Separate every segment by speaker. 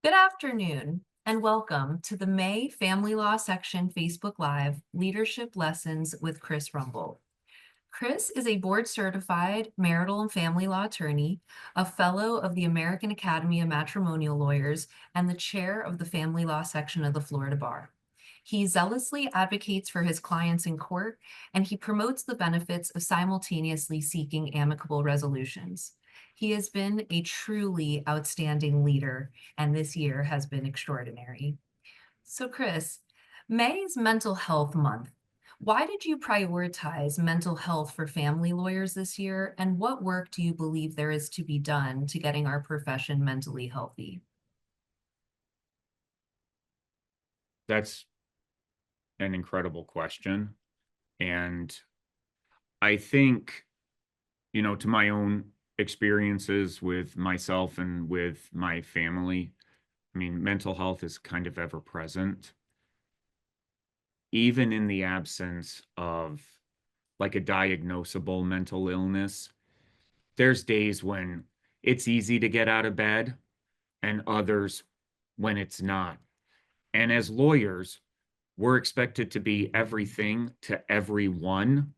Speaker 1: Good afternoon and welcome to the May Family Law Section Facebook Live Leadership Lessons with Chris Rumbold. Chris is a board-certified marital and family law attorney, a fellow of the American Academy of Matrimonial Lawyers, and the chair of the Family Law Section of the Florida Bar. He zealously advocates for his clients in court, and he promotes the benefits of simultaneously seeking amicable resolutions. He has been a truly outstanding leader, and this year has been extraordinary. So, Chris, May is Mental Health Month. Why did you prioritize mental health for family lawyers this year, and what work do you believe there is to be done to getting our profession mentally healthy?
Speaker 2: That's an incredible question. And I think, to my own experiences with myself and with my family, mental health is kind of ever present, even in the absence of like a diagnosable mental illness. There's days when it's easy to get out of bed and others when it's not. And as lawyers, we're expected to be everything to everyone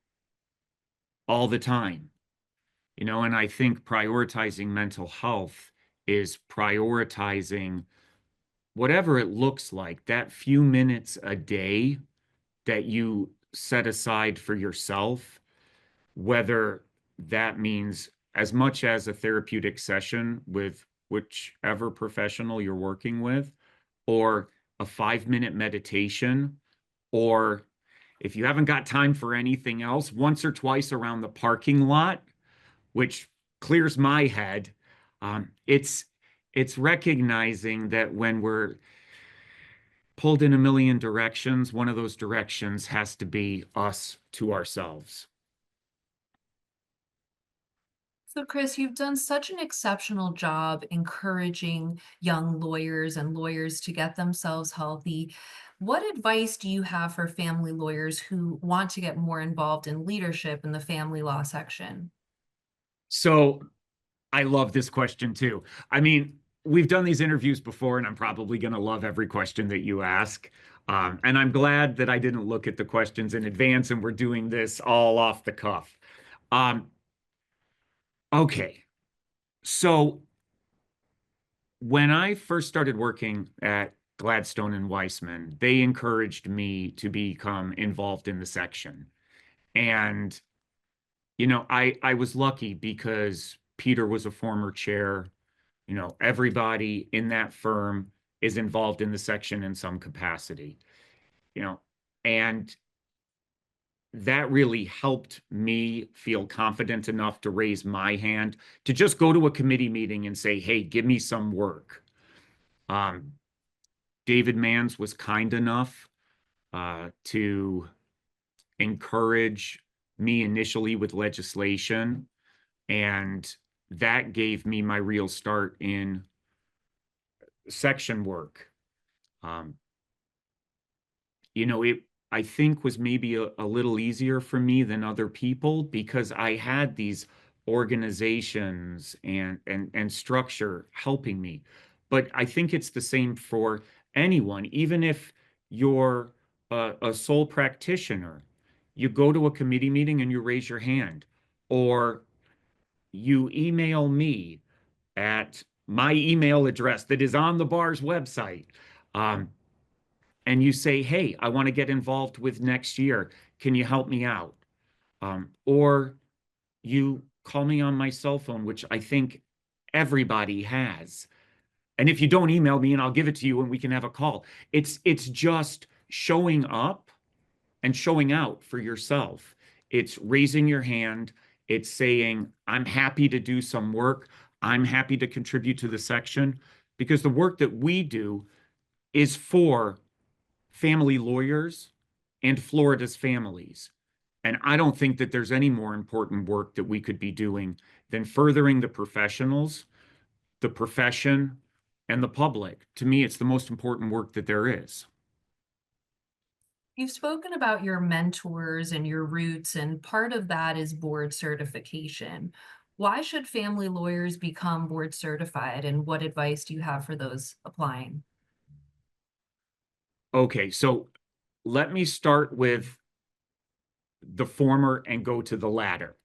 Speaker 2: all the time. And I think prioritizing mental health is prioritizing whatever it looks like, that few minutes a day that you set aside for yourself, whether that means as much as a therapeutic session with whichever professional you're working with, or a 5-minute meditation, or if you haven't got time for anything else, once or twice around the parking lot, which clears my head. It's recognizing that when we're pulled in a million directions, one of those directions has to be us to ourselves.
Speaker 1: So, Chris, you've done such an exceptional job encouraging young lawyers and lawyers to get themselves healthy. What advice do you have for family lawyers who want to get more involved in leadership in the family law section?
Speaker 2: So I love this question too. We've done these interviews before, and I'm probably going to love every question that you ask. And I'm glad that I didn't look at the questions in advance and we're doing this all off the cuff. Um, okay. So when I first started working at Gladstone and Weissman, they encouraged me to become involved in the section. And, I was lucky because Peter was a former chair. Everybody in that firm is involved in the section in some capacity, you know, and that really helped me feel confident enough to raise my hand to just go to a committee meeting and say, hey, give me some work. Um, David Manns was kind enough to encourage me initially with legislation, and that gave me my real start in section work. Um, it I think was maybe a little easier for me than other people because I had these organizations and structure helping me. But I think it's the same for anyone, even if you're a sole practitioner. You go to a committee meeting and you raise your hand, or you email me at my email address that is on the bar's website. Um, and you say, hey, I want to get involved with next year. Can you help me out? Or you call me on my cell phone, which I think everybody has. And if you don't email me, and I'll give it to you and we can have a call. It's just showing up and showing out for yourself. It's raising your hand. It's saying, I'm happy to do some work. I'm happy to contribute to the section, because the work that we do is for family lawyers and Florida's families. And I don't think that there's any more important work that we could be doing than furthering the professionals, the profession, and the public. To me, it's the most important work that there is.
Speaker 1: You've spoken about your mentors and your roots, and part of that is board certification. Why should family lawyers become board certified, and what advice do you have for those applying?
Speaker 2: Okay, so let me start with the former and go to the latter.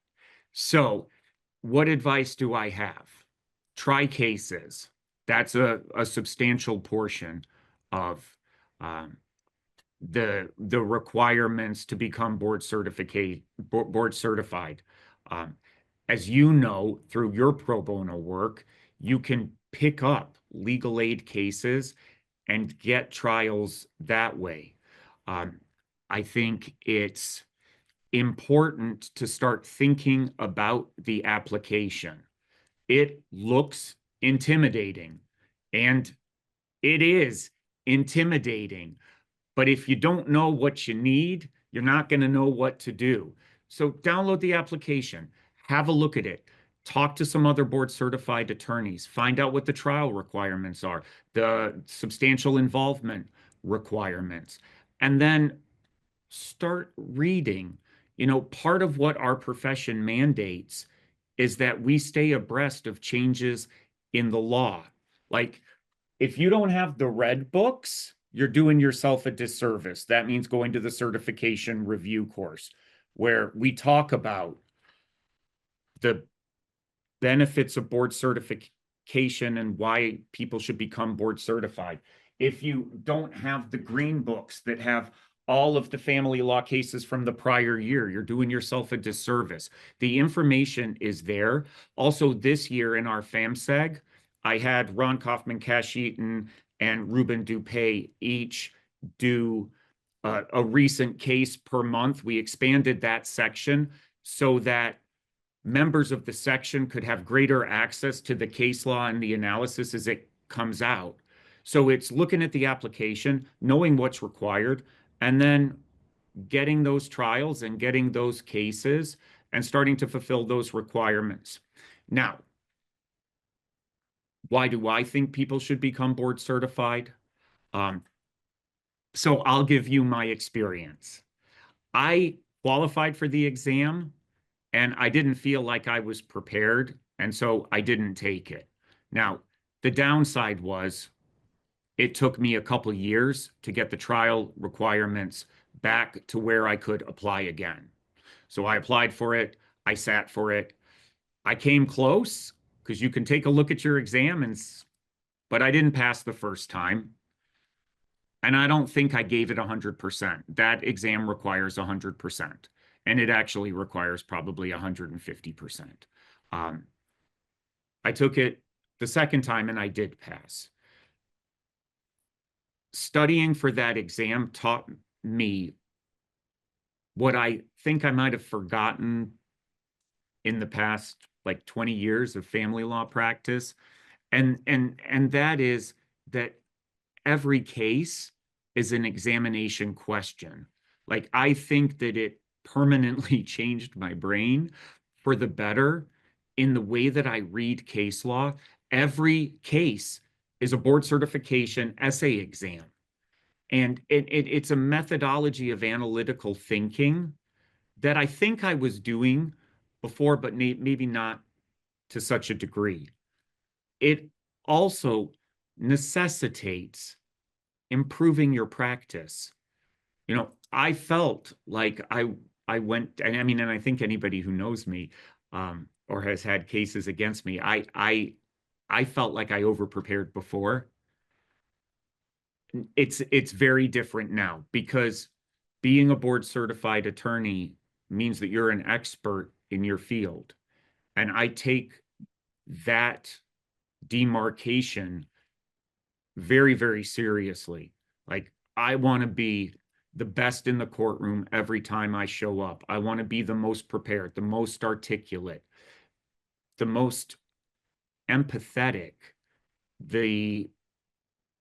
Speaker 2: So, what advice do I have? Try cases. That's a substantial portion of um, the requirements to become board certified. Um, as you know, through your pro bono work, you can pick up legal aid cases and get trials that way. Um, I think it's important to start thinking about the application. It looks intimidating, and it is intimidating. But if you don't know what you need, you're not going to know what to do. So download the application, have a look at it, talk to some other board certified attorneys, find out what the trial requirements are, the substantial involvement requirements, and then start reading. Part of what our profession mandates is that we stay abreast of changes in the law. Like, if you don't have the red books, you're doing yourself a disservice. That means going to the certification review course where we talk about the benefits of board certification and why people should become board certified. If you don't have the green books that have all of the family law cases from the prior year, you're doing yourself a disservice. The information is there. Also, this year in our FAMSEG, I had Ron Kaufman, Cash Eaton, and Ruben Dupay each do a recent case per month. We expanded that section so that members of the section could have greater access to the case law and the analysis as it comes out. So it's looking at the application, knowing what's required, and then getting those trials and getting those cases and starting to fulfill those requirements. Now, why do I think people should become board certified? Um, so I'll give you my experience. I qualified for the exam and I didn't feel like I was prepared, and so I didn't take it. Now, the downside was it took me a couple years to get the trial requirements back to where I could apply again. So I applied for it, I sat for it. I came close because you can take a look at your exam but I didn't pass the first time. And I don't think I gave it 100%. That exam requires 100%. And it actually requires probably 150%. Um, I took it the second time and I did pass. Studying for that exam taught me what I think I might have forgotten in the past like 20 years of family law practice. And that is that every case is an examination question. Like, I think that it permanently changed my brain for the better in the way that I read case law. Every case is a board certification essay exam. And it's a methodology of analytical thinking that I think I was doing before, but maybe not to such a degree. It also necessitates improving your practice. I felt like I went, and I mean, and I think anybody who knows me or has had cases against me, I felt like I overprepared before. It's very different now because being a board certified attorney means that you're an expert in your field. And I take that demarcation very, very seriously. Like, I want to be the best in the courtroom every time I show up. I want to be the most prepared, the most articulate, the most empathetic, the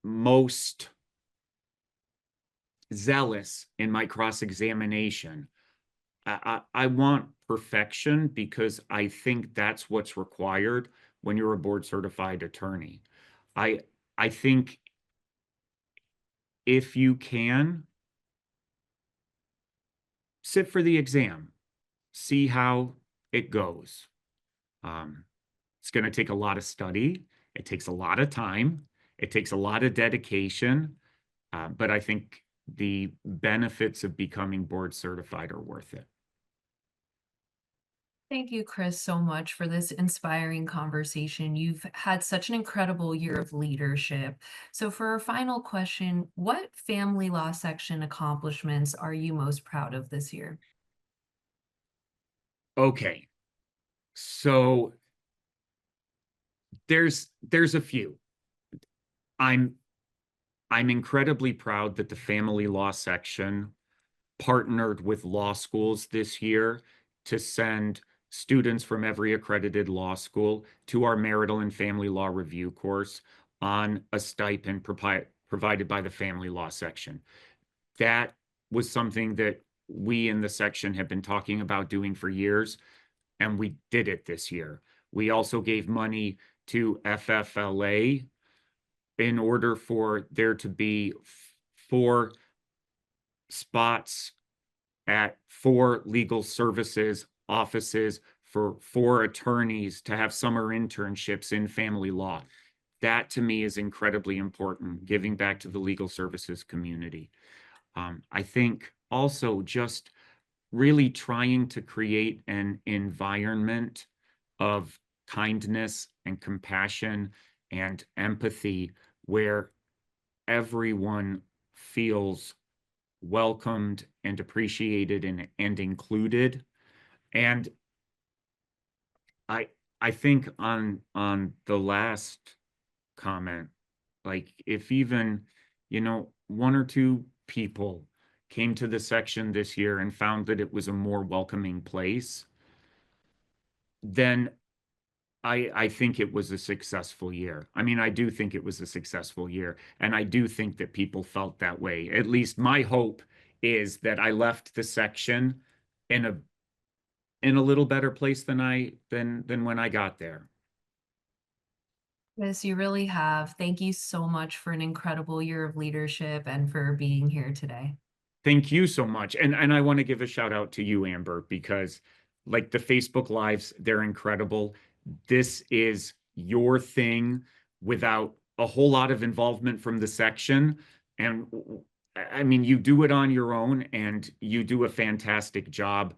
Speaker 2: most zealous in my cross examination. I want perfection because I think that's what's required when you're a board certified attorney. I I think if you can sit for the exam, see how it goes. Um, it's going to take a lot of study. It takes a lot of time. It takes a lot of dedication. But I think the benefits of becoming board certified are worth it.
Speaker 1: Thank you, Chris, so much for this inspiring conversation. You've had such an incredible year of leadership. So, for our final question, what family law section accomplishments are you most proud of this year?
Speaker 2: Okay, so there's a few. I'm I'm incredibly proud that the family law section partnered with law schools this year to send students from every accredited law school to our marital and family law review course on a stipend provided by the family law section. That was something that we in the section have been talking about doing for years, and we did it this year. We also gave money to FFLA in order for there to be 4 spots at 4 legal services offices for 4 attorneys to have summer internships in family law. That to me is incredibly important, giving back to the legal services community. I think also just really trying to create an environment of kindness and compassion and empathy where everyone feels welcomed and appreciated and included. And I I think on the last comment, like if even, 1 or 2 people came to the section this year and found that it was a more welcoming place, then I think it was a successful year. I mean, I do think it was a successful year, and I do think that people felt that way. At least my hope is that I left the section in a little better place than when I got there.
Speaker 1: Yes, you really have. Thank you so much for an incredible year of leadership and for being here today.
Speaker 2: Thank you so much. And I want to give a shout out to you, Amber, because like the Facebook Lives, they're incredible. This is your thing without a whole lot of involvement from the section. And I mean, you do it on your own and you do a fantastic job.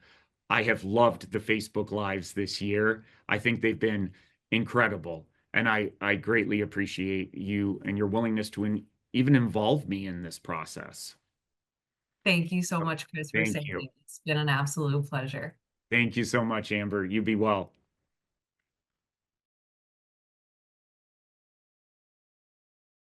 Speaker 2: I have loved the Facebook Lives this year. I think they've been incredible. And I greatly appreciate you and your willingness to even involve me in this process.
Speaker 1: Thank you so much, Chris, for
Speaker 2: Thank
Speaker 1: saying
Speaker 2: you.
Speaker 1: it. It's been an absolute pleasure.
Speaker 2: Thank you so much, Amber. You be well.